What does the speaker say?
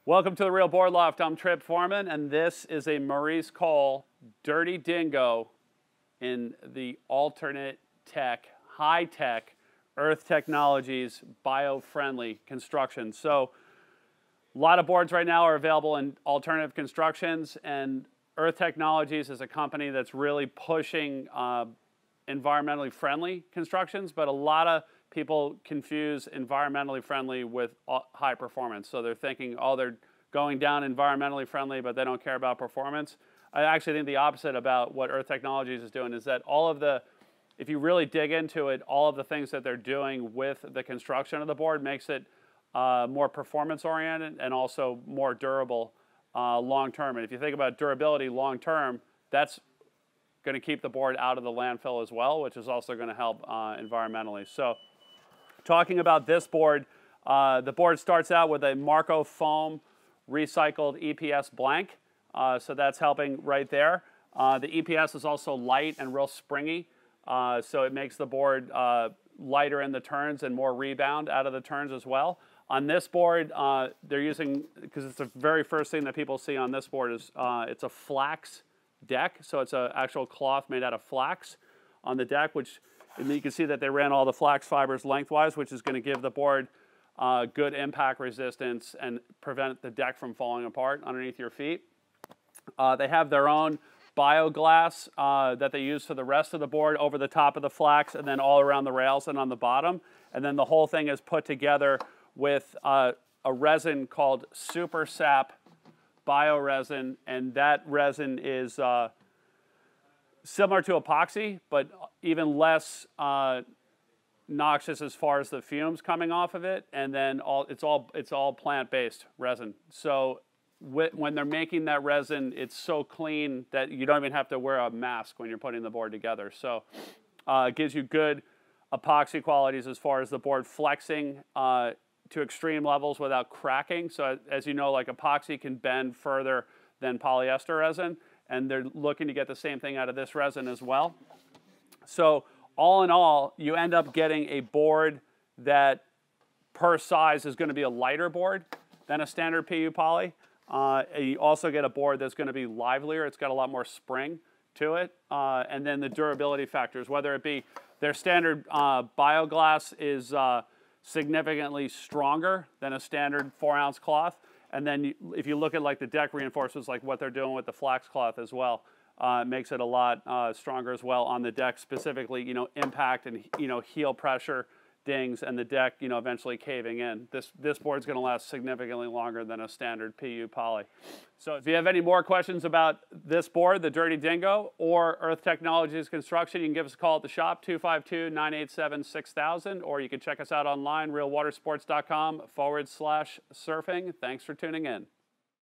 Welcome to the Real Board Loft. I'm Trip Foreman, and this is a Maurice Cole Dirty Dingo in the alternate tech, high-tech, Earth Technologies, bio-friendly construction. So a lot of boards right now are available in alternative constructions, and Earth Technologies is a company that's really pushing environmentally friendly constructions, but a lot of people confuse environmentally friendly with high performance. So they're thinking, oh, they're going down environmentally friendly, but they don't care about performance. I actually think the opposite about what Earth Technologies is doing is that all of the, if you really dig into it, all of the things that they're doing with the construction of the board makes it more performance oriented and also more durable long term. And if you think about durability long term, that's going to keep the board out of the landfill as well, which is also going to help environmentally. So talking about this board, the board starts out with a Marco foam recycled EPS blank. So that's helping right there. The EPS is also light and real springy. So it makes the board lighter in the turns and more rebound out of the turns as well. On this board, they're using, because it's the very first thing that people see on this board is it's a flax deck. So it's an actual cloth made out of flax on the deck, which and you can see that they ran all the flax fibers lengthwise, which is going to give the board good impact resistance and prevent the deck from falling apart underneath your feet. They have their own bioglass that they use for the rest of the board over the top of the flax and then all around the rails and on the bottom. And then the whole thing is put together with a resin called Super Sap bioresin, and that resin is similar to epoxy, but even less noxious as far as the fumes coming off of it. And then it's all plant-based resin. So when they're making that resin, it's so clean that you don't even have to wear a mask when you're putting the board together. So it gives you good epoxy qualities as far as the board flexing to extreme levels without cracking. So as you know, like epoxy can bend further than polyester resin, and they're looking to get the same thing out of this resin as well. So all in all, you end up getting a board that per size is going to be a lighter board than a standard PU poly. You also get a board that's going to be livelier. It's got a lot more spring to it. And then the durability factors, whether it be their standard bioglass is significantly stronger than a standard 4-ounce cloth. And then if you look at like the deck reinforcements, like what they're doing with the flax cloth as well, it makes it a lot stronger as well on the deck, specifically, impact and, heel pressure dings and the deck, eventually caving in. This board's going to last significantly longer than a standard PU poly. So if you have any more questions about this board, the Dirty Dingo, or Earth Technologies Construction, you can give us a call at the shop, 252-987-6000, or you can check us out online, realwatersports.com/surfing. Thanks for tuning in.